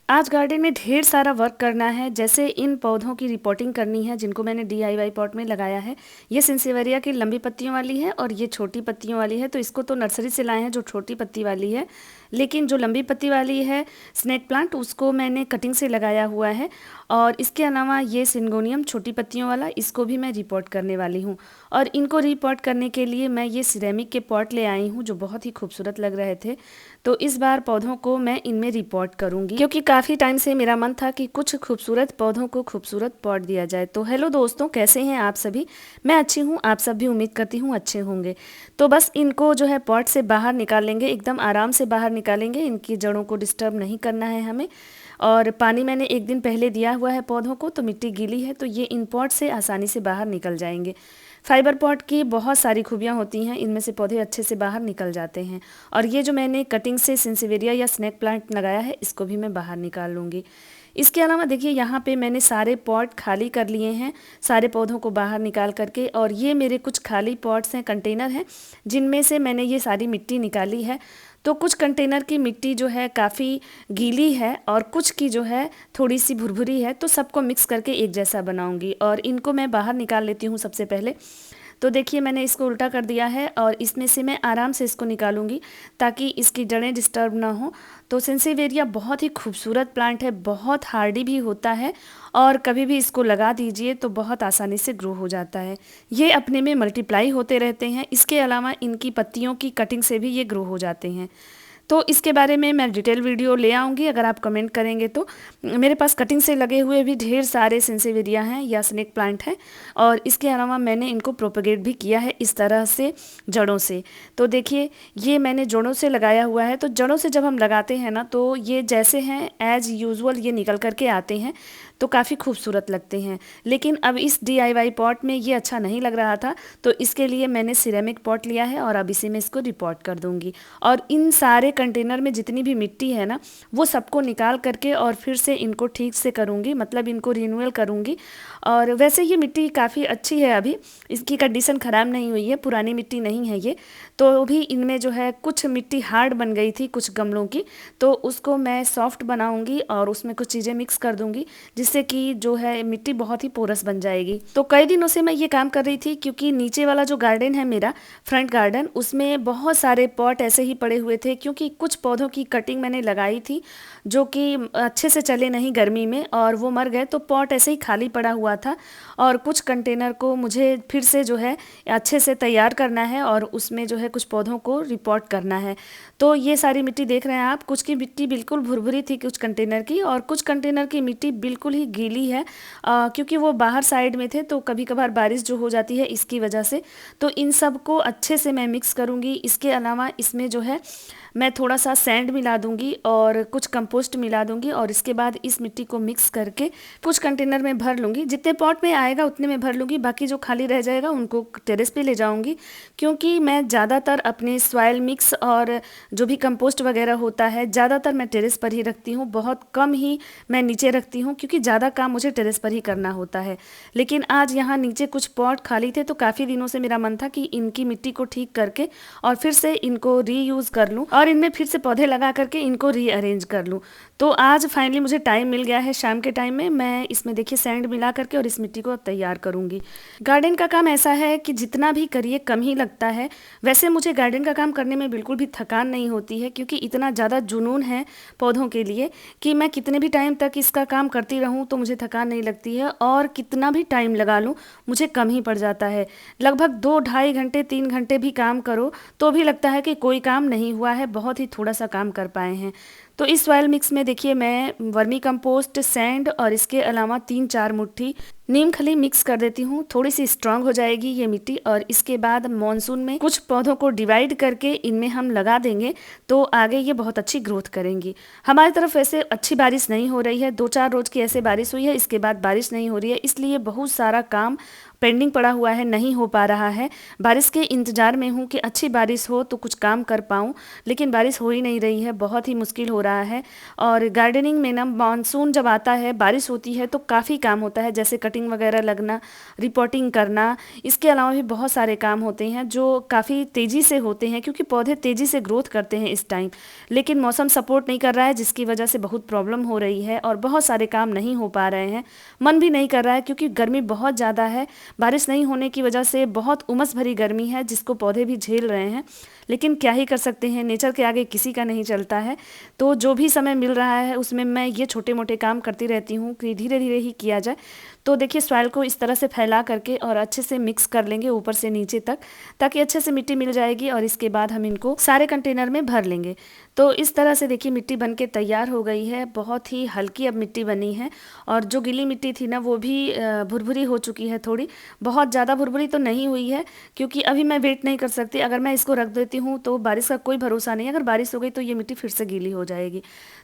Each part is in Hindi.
आज गार्डन में ढेर सारा वर्क करना है। जैसे इन पौधों की रिपोर्टिंग करनी है जिनको मैंने DIY पॉट में लगाया है। ये सिंसेवेरिया की लंबी पत्तियों वाली है और ये छोटी पत्तियों वाली है। तो इसको तो नर्सरी से लाए हैं जो छोटी पत्ती वाली है, लेकिन जो लंबी पत्ती वाली है स्नेक प्लांट उसको मैंने कटिंग से लगाया हुआ है। और इसके अलावा ये सिंगोनियम छोटी पत्तियों वाला, इसको भी मैं रिपोर्ट करने वाली हूँ। और इनको रिपोर्ट करने के लिए मैं ये सिरेमिक के पॉट ले आई हूँ जो बहुत ही खूबसूरत लग रहे थे। तो इस बार पौधों को मैं इनमें रिपोर्ट करूँगी क्योंकि काफ़ी टाइम से मेरा मन था कि कुछ खूबसूरत पौधों को खूबसूरत पॉट दिया जाए। तो हेलो दोस्तों, कैसे हैं आप सभी? मैं अच्छी हूँ, आप सब भी उम्मीद करती हूँ अच्छे होंगे। तो बस इनको जो है पॉट से बाहर निकाल लेंगे, एकदम आराम से बाहर निकालेंगे। इनकी जड़ों को डिस्टर्ब नहीं करना है हमें। और पानी मैंने एक दिन पहले दिया हुआ है पौधों को, तो मिट्टी गीली है तो ये इन पॉट से आसानी से बाहर निकल जाएंगे। फाइबर पॉट की बहुत सारी खूबियाँ होती हैं, इनमें से पौधे अच्छे से बाहर निकल जाते हैं। और ये जो मैंने कटिंग से सिंसेवेरिया या स्नेक प्लांट लगाया है इसको भी मैं बाहर निकाल लूँगी। इसके अलावा देखिए यहाँ पे मैंने सारे पॉट खाली कर लिए हैं, सारे पौधों को बाहर निकाल करके। और ये मेरे कुछ खाली पॉट्स हैं, कंटेनर हैं, जिनमें से मैंने ये सारी मिट्टी निकाली है। तो कुछ कंटेनर की मिट्टी जो है काफ़ी गीली है और कुछ की जो है थोड़ी सी भुरभुरी है, तो सबको मिक्स करके एक जैसा बनाऊंगी। और इनको मैं बाहर निकाल लेती हूँ सबसे पहले। तो देखिए मैंने इसको उल्टा कर दिया है और इसमें से मैं आराम से इसको निकालूंगी ताकि इसकी जड़ें डिस्टर्ब ना हो। तो सेंसेवेरिया बहुत ही खूबसूरत प्लांट है, बहुत हार्डी भी होता है और कभी भी इसको लगा दीजिए तो बहुत आसानी से ग्रो हो जाता है। ये अपने में मल्टीप्लाई होते रहते हैं। इसके अलावा इनकी पत्तियों की कटिंग से भी ये ग्रो हो जाते हैं। तो इसके बारे में मैं डिटेल वीडियो ले आऊँगी अगर आप कमेंट करेंगे तो। मेरे पास कटिंग से लगे हुए भी ढेर सारे सेंसेवेरिया हैं या स्नेक प्लांट हैं। और इसके अलावा मैंने इनको प्रोपेगेट भी किया है इस तरह से जड़ों से। तो देखिए ये मैंने जड़ों से लगाया हुआ है। तो जड़ों से जब हम लगाते हैं ना तो ये जैसे हैं एज यूजुअल ये निकल करके आते हैं तो काफ़ी खूबसूरत लगते हैं। लेकिन अब इस DIY पॉट में ये अच्छा नहीं लग रहा था, तो इसके लिए मैंने सिरेमिक पॉट लिया है और अब इसी में इसको रिपोर्ट कर दूंगी। और इन सारे कंटेनर में जितनी भी मिट्टी है ना वो सबको निकाल करके और फिर से इनको ठीक से करूँगी, मतलब इनको रिन्यूअल करूँगी। और वैसे ये मिट्टी काफ़ी अच्छी है, अभी इसकी कंडीशन ख़राब नहीं हुई है, पुरानी मिट्टी नहीं है ये। तो भी इनमें जो है कुछ मिट्टी हार्ड बन गई थी कुछ गमलों की, तो उसको मैं सॉफ्ट बनाऊंगी और उसमें कुछ चीज़ें मिक्स कर दूंगी जिससे कि जो है मिट्टी बहुत ही पोरस बन जाएगी। तो कई दिनों से मैं ये काम कर रही थी क्योंकि नीचे वाला जो गार्डन है मेरा फ्रंट गार्डन, उसमें बहुत सारे पॉट ऐसे ही पड़े हुए थे क्योंकि कुछ पौधों की कटिंग मैंने लगाई थी जो कि अच्छे से चले नहीं गर्मी में और वो मर गए, तो पॉट ऐसे ही खाली पड़ा हुआ था। और कुछ कंटेनर को मुझे फिर से जो है अच्छे से तैयार करना है और उसमें जो है कुछ पौधों को रिपोर्ट करना है। तो ये सारी मिट्टी देख रहे हैं आप, कुछ की मिट्टी बिल्कुल भुरभुरी थी कुछ कंटेनर की, और कुछ कंटेनर की मिट्टी बिल्कुल ही गीली है क्योंकि वो बाहर साइड में थे तो कभी कभार बारिश जो हो जाती है इसकी वजह से। तो इन सब को अच्छे से मैं मिक्स करूँगी। इसके अलावा इसमें जो है मैं थोड़ा सा सैंड मिला दूंगी और कुछ कंपोस्ट मिला दूंगी और इसके बाद इस मिट्टी को मिक्स करके कुछ कंटेनर में भर लूँगी। जितने पॉट में आएगा उतने में भर लूँगी, बाकी जो खाली रह जाएगा उनको टेरेस पे ले जाऊँगी। क्योंकि मैं ज़्यादातर अपने सॉइल मिक्स और जो भी कंपोस्ट वगैरह होता है ज़्यादातर मैं टेरेस पर ही रखती हूँ, बहुत कम ही मैं नीचे रखती हूँ क्योंकि ज़्यादा काम मुझे टेरेस पर ही करना होता है। लेकिन आज यहाँ नीचे कुछ पॉट खाली थे तो काफ़ी दिनों से मेरा मन था कि इनकी मिट्टी को ठीक करके और फिर से इनको रीयूज़ कर लूँ और इनमें फिर से पौधे लगा करके इनको रीअरेंज कर लूँ। तो आज फाइनली मुझे टाइम मिल गया है, शाम के टाइम में मैं इसमें देखिए सैंड मिला करके और इस मिट्टी को अब तैयार करूँगी। गार्डन का काम ऐसा है कि जितना भी करिए कम ही लगता है। वैसे मुझे गार्डन का काम करने में बिल्कुल भी थकान नहीं होती है क्योंकि इतना ज़्यादा जुनून है पौधों के लिए कि मैं कितने भी टाइम तक इसका काम करती रहूँ तो मुझे थकान नहीं लगती है, और कितना भी टाइम लगा लूँ मुझे कम ही पड़ जाता है। लगभग 2-2.5 घंटे 3 घंटे भी काम करो तो भी लगता है कि कोई काम नहीं हुआ है, बहुत ही थोड़ा सा काम कर पाए हैं। तो इस सॉइल मिक्स में देखिए मैं वर्मी कंपोस्ट, सैंड और इसके अलावा 3-4 मुट्ठी नीम खली मिक्स कर देती हूँ। थोड़ी सी स्ट्रांग हो जाएगी ये मिट्टी और इसके बाद मॉनसून में कुछ पौधों को डिवाइड करके इनमें हम लगा देंगे तो आगे ये बहुत अच्छी ग्रोथ करेंगी। हमारी तरफ वैसे अच्छी बारिश नहीं हो रही है, 2-4 रोज की ऐसे बारिश हुई है, इसके बाद बारिश नहीं हो रही है, इसलिए बहुत सारा काम पेंडिंग पड़ा हुआ है, नहीं हो पा रहा है। बारिश के इंतज़ार में हूँ कि अच्छी बारिश हो तो कुछ काम कर पाऊँ, लेकिन बारिश हो ही नहीं रही है, बहुत ही मुश्किल हो रहा है। और गार्डनिंग में ना मानसून जब आता है बारिश होती है तो काफ़ी काम होता है, जैसे रिपोर्टिंग वगैरह लगना, रिपोर्टिंग करना, इसके अलावा भी बहुत सारे काम होते हैं जो काफ़ी तेज़ी से होते हैं क्योंकि पौधे तेज़ी से ग्रोथ करते हैं इस टाइम। लेकिन मौसम सपोर्ट नहीं कर रहा है जिसकी वजह से बहुत प्रॉब्लम हो रही है और बहुत सारे काम नहीं हो पा रहे हैं। मन भी नहीं कर रहा है क्योंकि गर्मी बहुत ज़्यादा है, बारिश नहीं होने की वजह से बहुत उमस भरी गर्मी है जिसको पौधे भी झेल रहे हैं। लेकिन क्या ही कर सकते हैं, नेचर के आगे किसी का नहीं चलता है। तो जो भी समय मिल रहा है उसमें मैं ये छोटे मोटे काम करती रहती हूँ कि धीरे धीरे ही किया जाए। तो देखिए सॉइल को इस तरह से फैला करके और अच्छे से मिक्स कर लेंगे ऊपर से नीचे तक, ताकि अच्छे से मिट्टी मिल जाएगी और इसके बाद हम इनको सारे कंटेनर में भर लेंगे। तो इस तरह से देखिए मिट्टी बन के तैयार हो गई है, बहुत ही हल्की अब मिट्टी बनी है और जो गीली मिट्टी थी ना वो भी भुरभुरी हो चुकी है थोड़ी, बहुत ज़्यादा भुरभुरी तो नहीं हुई है क्योंकि अभी मैं वेट नहीं कर सकती। अगर मैं इसको रख देती हूँ तो बारिश का कोई भरोसा नहीं है, अगर बारिश हो गई तो ये मिट्टी फिर से गीली हो जाएगी।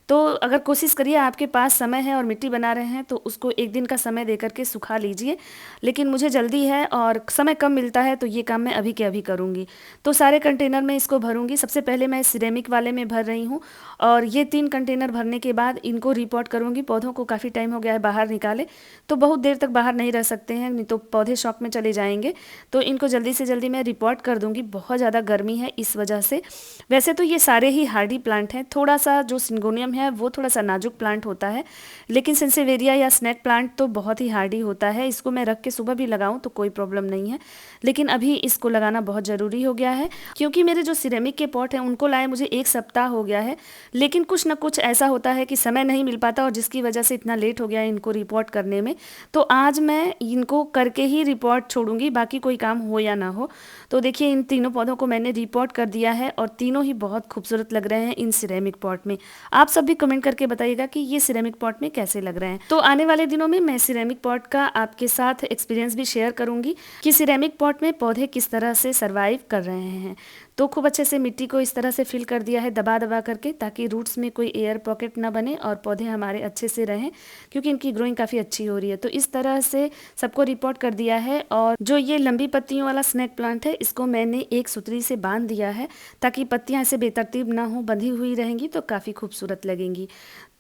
तो अगर कोशिश करिए, आपके पास समय है और मिट्टी बना रहे हैं तो उसको एक दिन का समय दे करके सुखा लीजिए। लेकिन मुझे जल्दी है और समय कम मिलता है तो ये काम मैं अभी के अभी करूँगी। तो सारे कंटेनर में इसको भरूँगी। सबसे पहले मैं सिरेमिक वाले में भर रही हूँ और ये 3 कंटेनर भरने के बाद इनको रिपोर्ट करूँगी। पौधों को काफ़ी टाइम हो गया है बाहर निकाले, तो बहुत देर तक बाहर नहीं रह सकते हैं, नहीं तो पौधे शॉक में चले जाएंगे। तो इनको जल्दी से जल्दी मैं रिपोर्ट कर दूँगी। बहुत ज़्यादा गर्मी है इस वजह से। वैसे तो ये सारे ही हार्डी प्लांट हैं, थोड़ा सा जो सिंगोनियम है वो थोड़ा सा नाजुक प्लांट होता है, लेकिन सेंसेवेरिया या स्नैक प्लांट तो बहुत ही हार्डी होता है। इसको मैं रख के सुबह भी लगाऊं तो कोई प्रॉब्लम नहीं है, लेकिन अभी इसको लगाना बहुत ज़रूरी हो गया है क्योंकि मेरे जो सिरेमिक के पॉट हैं उनको लाए मुझे 1 सप्ताह हो गया है, लेकिन कुछ ना कुछ ऐसा होता है कि समय नहीं मिल पाता और जिसकी वजह से इतना लेट हो गया है इनको रिपोर्ट करने में। तो आज मैं इनको करके ही रिपोर्ट छोड़ूंगी, बाकी कोई काम हो या ना हो। तो देखिए इन तीनों पौधों को मैंने रिपोर्ट कर दिया है और तीनों ही बहुत खूबसूरत लग रहे हैं इन सिरेमिक पॉट में। आप सब भी कमेंट करके बताइएगा कि ये सिरेमिक पॉट में कैसे लग रहे हैं। तो आने वाले दिनों में मैं सिरेमिक पॉट का आपके साथ एक्सपीरियंस भी शेयर करूंगी कि सिरेमिक पॉट में पौधे किस तरह से सर्वाइव कर रहे हैं। तो खूब अच्छे से मिट्टी को इस तरह से फिल कर दिया है दबा दबा करके, ताकि रूट्स में कोई एयर पॉकेट ना बने और पौधे हमारे अच्छे से रहें क्योंकि इनकी ग्रोइंग काफ़ी अच्छी हो रही है। तो इस तरह से सबको रिपोर्ट कर दिया है। और जो ये लंबी पत्तियों वाला स्नैक प्लांट है इसको मैंने एक सुतरी से बांध दिया है ताकि पत्तियां ऐसे बेतरतीब ना हो, बंधी हुई रहेंगी तो काफ़ी खूबसूरत लगेंगी।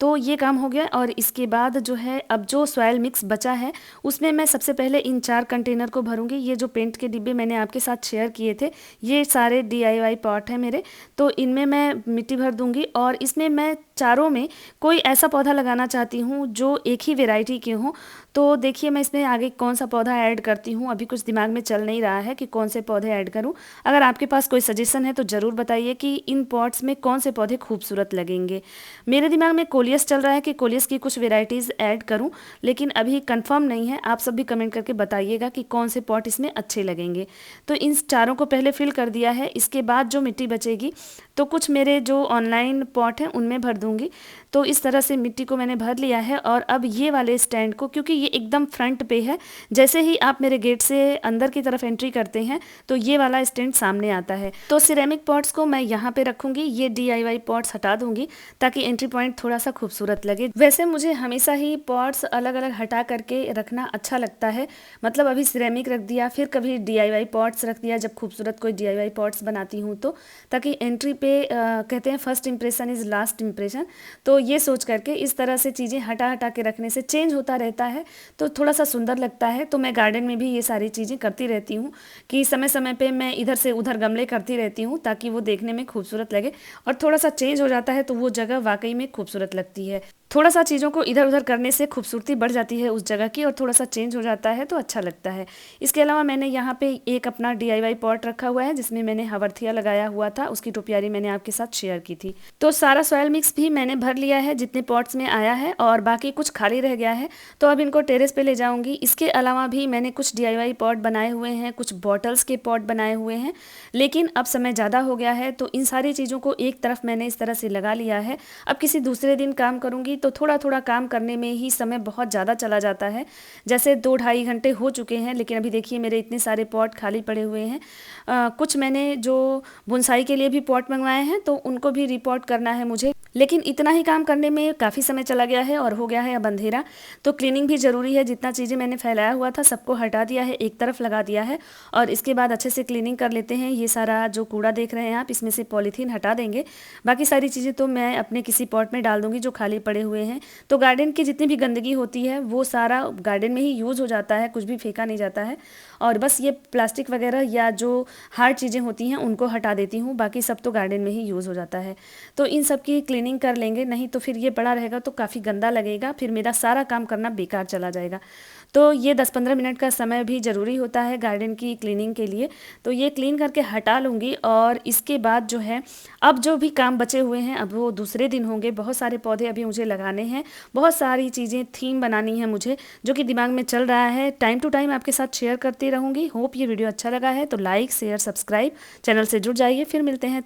तो ये काम हो गया और इसके बाद जो है अब जो सॉइल मिक्स बचा है उसमें मैं सबसे पहले इन 4 कंटेनर को भरूंगी। ये जो पेंट के डिब्बे मैंने आपके साथ शेयर किए थे ये सारे DIY पॉट हैं मेरे, तो इनमें मैं मिट्टी भर दूंगी और इसमें मैं चारों में कोई ऐसा पौधा लगाना चाहती हूँ जो एक ही वेराइटी के हों। तो देखिए मैं इसमें आगे कौन सा पौधा ऐड करती हूँ, अभी कुछ दिमाग में चल नहीं रहा है कि कौन से पौधे ऐड करूँ। अगर आपके पास कोई सजेशन है तो ज़रूर बताइए कि इन पॉट्स में कौन से पौधे खूबसूरत लगेंगे। मेरे दिमाग में कोलियस चल रहा है कि कोलियस की कुछ वेराइटीज़ ऐड करूँ, लेकिन अभी कंफर्म नहीं है। आप सब भी कमेंट करके बताइएगा कि कौन से पॉट इसमें अच्छे लगेंगे। तो इन चारों को पहले फिल कर दिया है। इसके बाद जो मिट्टी बचेगी तो कुछ मेरे जो ऑनलाइन पॉट हैं उनमें भर दूंगी। तो इस तरह से मिट्टी को मैंने भर लिया है और अब ये वाले स्टैंड को, क्योंकि ये एकदम फ्रंट पे है, जैसे ही आप मेरे गेट से अंदर की तरफ एंट्री करते हैं तो ये वाला स्टैंड सामने आता है। तो सिरेमिक पॉट्स को मैं यहाँ पे रखूंगी, ये DIY पॉट्स हटा दूंगी ताकि एंट्री पॉइंट थोड़ा सा खूबसूरत लगे। वैसे मुझे हमेशा ही पॉट्स अलग अलग हटा करके रखना अच्छा लगता है, मतलब अभी सिरेमिक रख दिया, फिर कभी DIY पॉट्स रख दिया जब खूबसूरत कोई DIY पॉट्स बनाती हूँ तो, ताकि एंट्री पे कहते हैं first impression is last impression. तो ये सोच करके इस तरह से चीज़ें हटा हटा के रखने से चेंज होता रहता है तो थोड़ा सा सुंदर लगता है। तो मैं गार्डन में भी ये सारी चीज़ें करती रहती हूँ कि समय समय पे मैं इधर से उधर गमले करती रहती हूँ ताकि वो देखने में खूबसूरत लगे और थोड़ा सा चेंज हो जाता है तो वो जगह वाकई में खूबसूरत लगती है। थोड़ा सा चीज़ों को इधर उधर करने से खूबसूरती बढ़ जाती है उस जगह की और थोड़ा सा चेंज हो जाता है तो अच्छा लगता है। इसके अलावा मैंने यहाँ पे एक अपना DIY पॉट रखा हुआ है जिसमें मैंने हवरथिया लगाया हुआ था, उसकी टोपियारी मैंने आपके साथ शेयर की थी। तो सारा सॉयल मिक्स भी मैंने भर लिया है जितने पॉट्स में आया है और बाकी कुछ खाली रह गया है तो अब इनको टेरेस पे ले जाऊंगी। इसके अलावा भी मैंने कुछ DIY पॉट बनाए हुए हैं, कुछ बॉटल्स के पॉट बनाए हुए हैं, लेकिन अब समय ज़्यादा हो गया है तो इन सारी चीज़ों को एक तरफ मैंने इस तरह से लगा लिया है। अब किसी दूसरे दिन काम करूँगी तो थोड़ा थोड़ा काम करने में ही समय बहुत ज़्यादा चला जाता है। जैसे 2-2.5 घंटे हो चुके हैं, लेकिन अभी देखिए मेरे इतने सारे पॉट खाली पड़े हुए हैं। कुछ मैंने जो बोनसाई के लिए भी पॉट मंगवाए हैं तो उनको भी रिपोर्ट करना है मुझे। लेकिन इतना ही काम करने में काफ़ी समय चला गया है और हो गया है अब अंधेरा। तो क्लीनिंग भी ज़रूरी है। जितना चीज़ें मैंने फैलाया हुआ था सबको हटा दिया है, एक तरफ लगा दिया है और इसके बाद अच्छे से क्लीनिंग कर लेते हैं। ये सारा जो कूड़ा देख रहे हैं आप, इसमें से पॉलीथीन हटा देंगे। बाकी सारी चीज़ें तो मैं अपने किसी पॉट में डाल दूँगी जो खाली पड़े हुए हैं। तो गार्डन की जितनी भी गंदगी होती है वो सारा गार्डन में ही यूज़ हो जाता है, कुछ भी फेंका नहीं जाता है। और बस ये प्लास्टिक वगैरह या जो हार्ड चीज़ें होती हैं उनको हटा देती हूँ, बाकी सब तो गार्डन में ही यूज़ हो जाता है। तो इन सब की क्लीनिंग कर लेंगे, नहीं तो फिर ये पड़ा रहेगा तो काफ़ी गंदा लगेगा, फिर मेरा सारा काम करना बेकार चला जाएगा। तो ये 10-15 मिनट का समय भी ज़रूरी होता है गार्डन की क्लीनिंग के लिए। तो ये क्लीन करके हटा लूँगी और इसके बाद जो है अब जो भी काम बचे हुए हैं अब वो दूसरे दिन होंगे। बहुत सारे पौधे अभी मुझे लगाने हैं, बहुत सारी चीज़ें थीम बनानी है मुझे, जो कि दिमाग में चल रहा है। टाइम टू टाइम आपके साथ शेयर करती रहूँगी। होप ये वीडियो अच्छा लगा है तो लाइक शेयर सब्सक्राइब चैनल से जुड़ जाइए। फिर मिलते हैं।